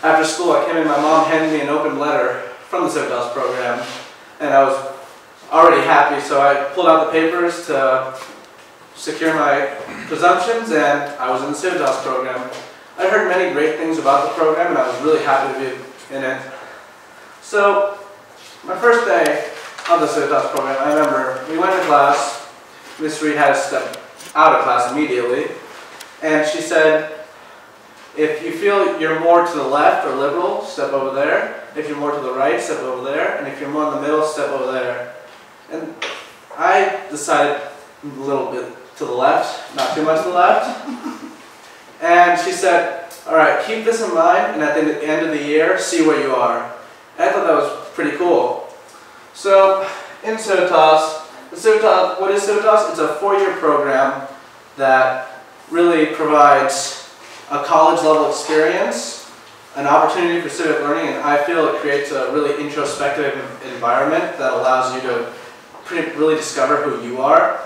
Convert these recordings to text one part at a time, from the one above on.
After school, I came in, my mom handed me an open letter from the Civitas program, and I was already happy, so I pulled out the papers to secure my presumptions, and I was in the Civitas program. I heard many great things about the program, and I was really happy to be in it. So, my first day of the Civitas program, I remember we went to class. Miss Reed had to step out of class immediately, and she said, if you feel you're more to the left or liberal, step over there. If you're more to the right, step over there. And if you're more in the middle, step over there. And I decided a little bit to the left, not too much to the left. And she said, all right, keep this in mind, and at the end of the year, see where you are. And I thought that was pretty cool. So, in Civitas, what is Civitas? It's a 4-year program that really provides a college-level experience, an opportunity for civic learning, and I feel it creates a really introspective environment that allows you to really discover who you are.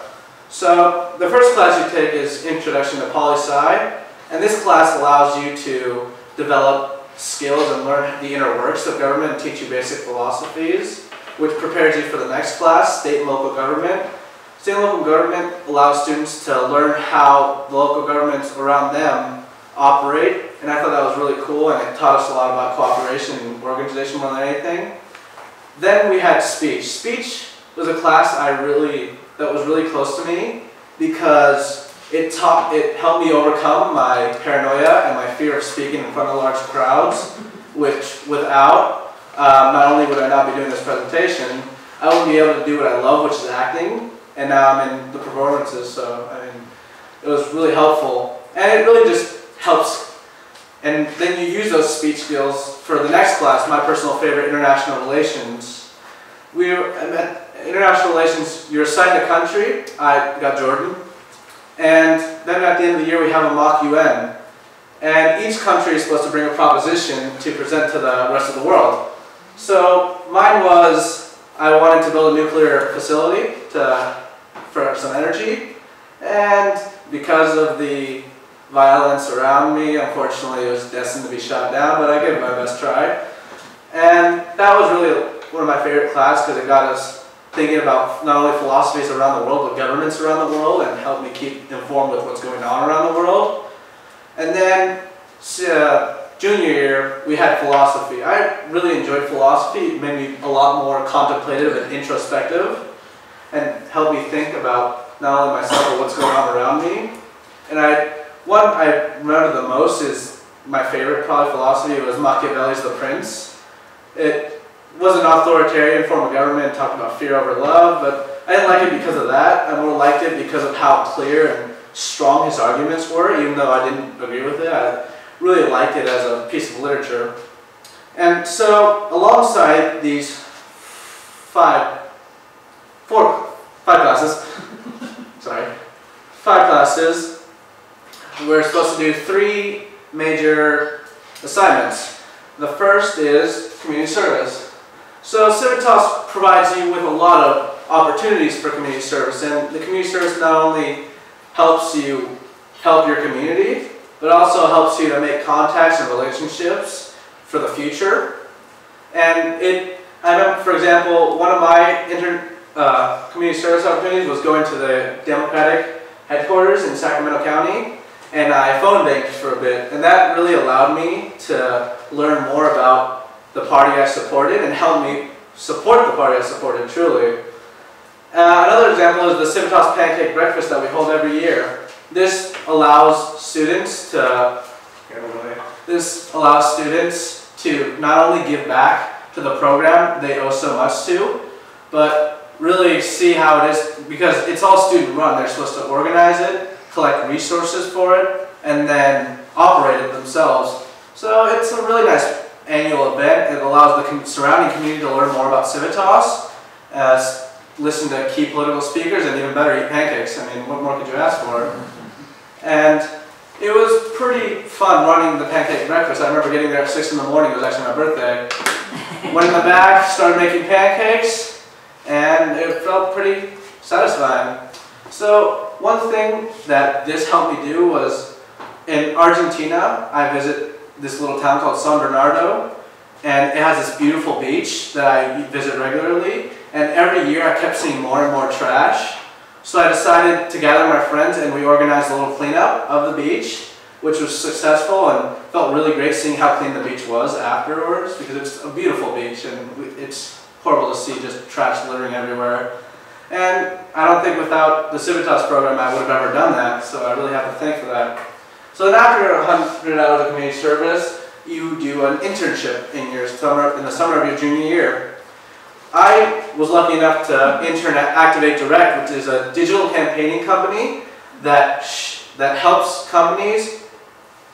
So the first class you take is Introduction to Poli-Sci, and this class allows you to develop skills and learn the inner works of government and teach you basic philosophies, which prepares you for the next class, State and Local Government. State and Local Government allows students to learn how the local governments around them operate, and I thought that was really cool, and it taught us a lot about cooperation and organization more than anything. Then we had speech. Speech was a class that was really close to me because it helped me overcome my paranoia and my fear of speaking in front of large crowds, which without, not only would I not be doing this presentation, I wouldn't be able to do what I love, which is acting, and now I'm in the performances, so I mean, it was really helpful. And it really just helps, and then you use those speech skills for the next class, my personal favorite, International Relations. At International Relations, you're assigned a country. I got Jordan. And then at the end of the year, we have a mock UN. And each country is supposed to bring a proposition to present to the rest of the world. So mine was, I wanted to build a nuclear facility for some energy. And because of the violence around me, unfortunately it was destined to be shot down, but I gave it my best try. And that was really one of my favorite classes because it got us thinking about not only philosophies around the world, but governments around the world, and helped me keep informed with what's going on around the world. And then junior year, we had philosophy. I really enjoyed philosophy. It made me a lot more contemplative and introspective, and helped me think about not only myself, but what's going on around me. And one I remember the most is my favorite probably philosophy was Machiavelli's The Prince. It was an authoritarian form of government, talked about fear over love, but I didn't like it because of that. I more liked it because of how clear and strong his arguments were, even though I didn't agree with it. I really liked it as a piece of literature. And so, alongside these five classes, we're supposed to do 3 major assignments. The first is community service. So Civitas provides you with a lot of opportunities for community service, and the community service not only helps you help your community, but also helps you to make contacts and relationships for the future. And I remember, for example, one of my community service opportunities was going to the Democratic headquarters in Sacramento County, and I phone banked for a bit, and that really allowed me to learn more about the party I supported and helped me support the party I supported, truly. Another example is the Civitas Pancake Breakfast that we hold every year. This allows students to not only give back to the program they owe so much to, but really see how it is, because it's all student run. They're supposed to organize it, collect resources for it, and then operate it themselves. So it's a really nice annual event. It allows the surrounding community to learn more about Civitas, listen to key political speakers, and even better, eat pancakes. I mean, what more could you ask for? And it was pretty fun running the pancake breakfast. I remember getting there at 6 in the morning. It was actually my birthday. Went in the back, started making pancakes, and it felt pretty satisfying. So one thing that this helped me do was, in Argentina, I this little town called San Bernardo, and it has this beautiful beach that I visit regularly, and every year I kept seeing more and more trash. So I decided to gather my friends and we organized a little cleanup of the beach, which was successful and felt really great seeing how clean the beach was afterwards, because it's a beautiful beach and it's horrible to see just trash littering everywhere. And I don't think without the Civitas program I would have ever done that, so I really have to thank for that. So then after 100 hours of community service, you do an internship in the summer of your junior year. I was lucky enough to intern at Activate Direct, which is a digital campaigning company that helps companies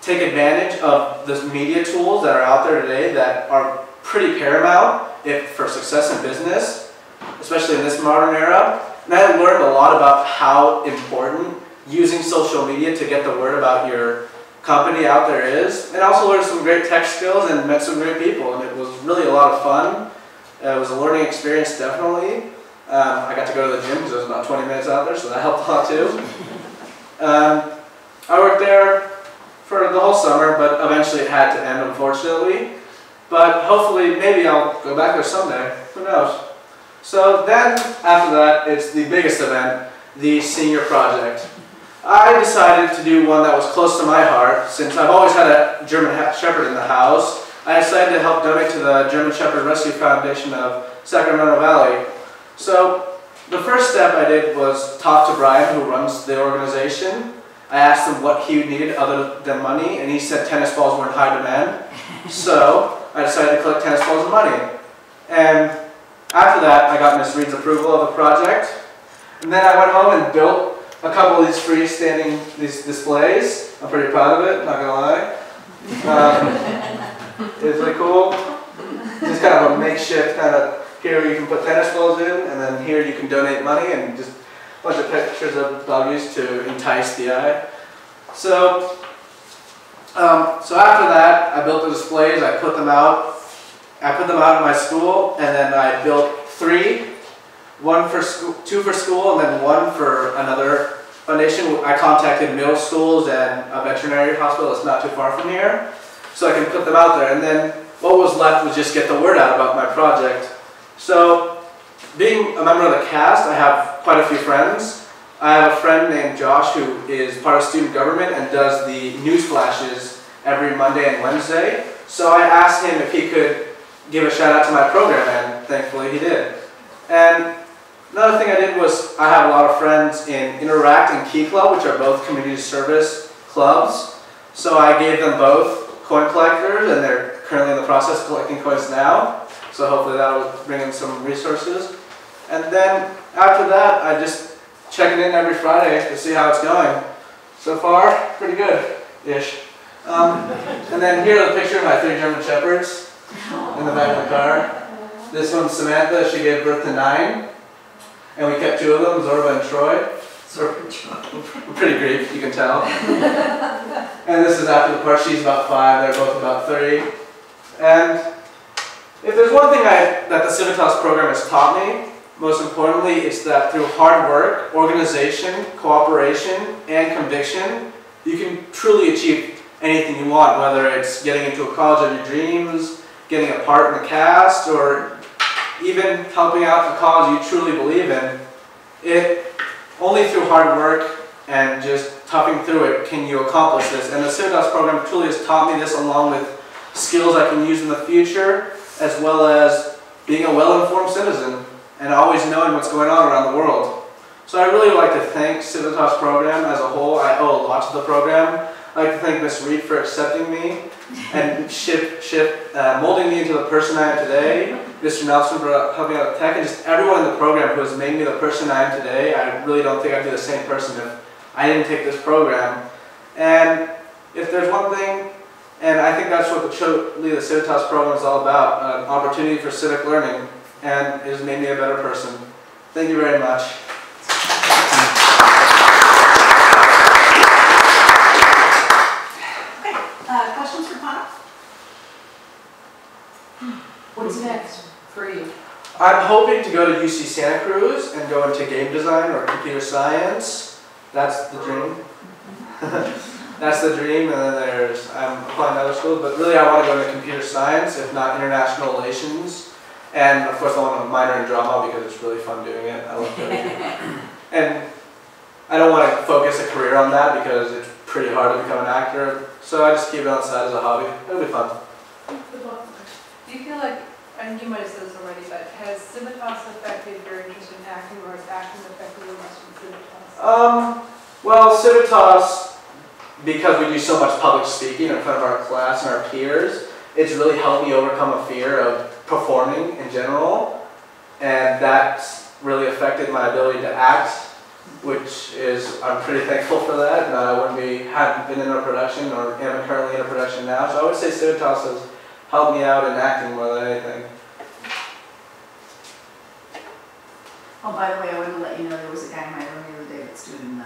take advantage of the media tools that are out there today that are pretty paramount for success in business, especially in this modern era. And I learned a lot about how important using social media to get the word about your company out there is. And I also learned some great tech skills and met some great people, and it was really a lot of fun. It was a learning experience, definitely. I got to go to the gym because it was about 20 minutes out there, so that helped a lot too. I worked there for the whole summer, but eventually it had to end, unfortunately. But hopefully, maybe I'll go back there someday. Who knows? So then, after that, it's the biggest event, the senior project. I decided to do one that was close to my heart. Since I've always had a German Shepherd in the house, I decided to help donate to the German Shepherd Rescue Foundation of Sacramento Valley. So the first step I did was talk to Brian, who runs the organization. I asked him what he needed other than money, and he said tennis balls were in high demand. So I decided to collect tennis balls and money. And after that, I got Ms. Reed's approval of the project. And then I went home and built a couple of these freestanding displays. I'm pretty proud of it, not gonna lie. It's really cool. Just kind of a makeshift kind of, here you can put tennis balls in, and then here you can donate money, and just a bunch of pictures of doggies to entice the eye. So after that, I built the displays, I put them out. I put them out in my school, and then I built 3. One for school, 2 for school, and then 1 for another foundation. I contacted middle schools and a veterinary hospital that's not too far from here, so I can put them out there. And then what was left was just get the word out about my project. So, being a member of the cast, I have quite a few friends. I have a friend named Josh who is part of student government and does the news flashes every Monday and Wednesday. So I asked him if he could give a shout out to my program, and thankfully he did. And another thing I did was I have a lot of friends in Interact and Key Club, which are both community service clubs. So I gave them both coin collectors, and they're currently in the process of collecting coins now. So hopefully that will bring in some resources. And then after that, I just check it in every Friday to see how it's going. So far, pretty good-ish. And then here are the picture of my 3 German Shepherds in the back of the car. This one's Samantha, she gave birth to 9. And we kept 2 of them, Zorba and Troy. We're pretty grief, you can tell. And this is after the part, she's about 5, they're both about 3. And if there's one thing that the Civitas program has taught me, most importantly, it's that through hard work, organization, cooperation, and conviction, you can truly achieve anything you want, whether it's getting into a college of your dreams, getting a part in the cast, or even helping out the cause you truly believe in. Only through hard work and just toughing through it can you accomplish this. And the Civitas program truly has taught me this, along with skills I can use in the future, as well as being a well-informed citizen and always knowing what's going on around the world. So I really would like to thank Civitas program as a whole. I owe a lot to the program. I'd like to thank Ms. Reed for accepting me and molding me into the person I am today. Mr. Nelson for helping out with tech, and just everyone in the program who has made me the person I am today. I really don't think I'd be the same person if I didn't take this program. And if there's one thing, and I think that's what the Civitas program is all about, an opportunity for civic learning, and it has made me a better person. Thank you very much. Okay, questions for Pano? What's next for you? I'm hoping to go to UC Santa Cruz and go into game design or computer science. That's the dream. That's the dream, and then I'm applying to other schools, but really I want to go into computer science, if not international relations. And of course I want to minor in drama because it's really fun doing it. I love doing it. And I don't want to focus a career on that because it's pretty hard to become an actor. So I just keep it on the side as a hobby. It'll be fun. Do you feel like, and you might have said this already, but has Civitas affected your interest in acting, or has acting affected your interest in Civitas? Well, Civitas, because we do so much public speaking in front of our class and our peers, it's really helped me overcome a fear of performing in general, and that's really affected my ability to act, which is, I'm pretty thankful for that, and I hadn't been in a production or am currently in a production now, so I would say Civitas has helped me out in acting more than anything. Oh, by the way, I wanted to let you know there was a guy in my room the other day that's doing the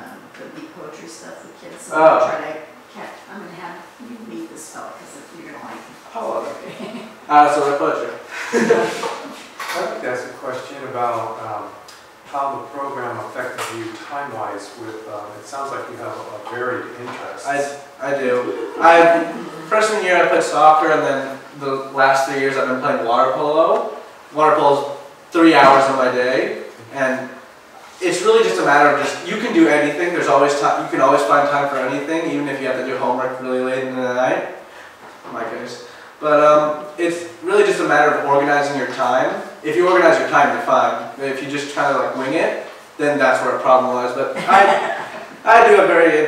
beat poetry stuff with kids. So Oh. I'm going to have you meet this fellow because you're going to like him. Oh, okay. So my pleasure. I'd like to ask a question about how the program affected you time-wise with, it sounds like you have a varied interest. I do. Freshman year I played soccer, and then the last 3 years I've been playing water polo. Water polo is 3 hours of my day, and it's really just a matter of you can do anything. There's always time. You can always find time for anything, even if you have to do homework really late in the night. In my case. But it's really just a matter of organizing your time. If you organize your time, you're fine. But if you just try to like wing it, then that's where a problem lies. But I do a very.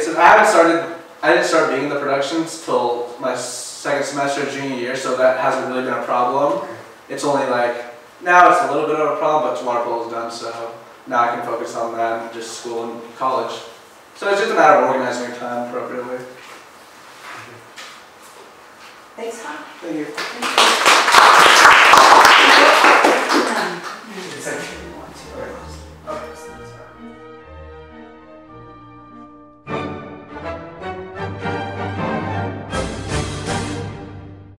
I didn't start being in the productions till my second semester of junior year, so that hasn't really been a problem. It's only like now it's a little bit of a problem, but water polo is done, so now I can focus on that and just school and college. So it's just a matter of organizing your time appropriately. Thanks, Tom. Thank you.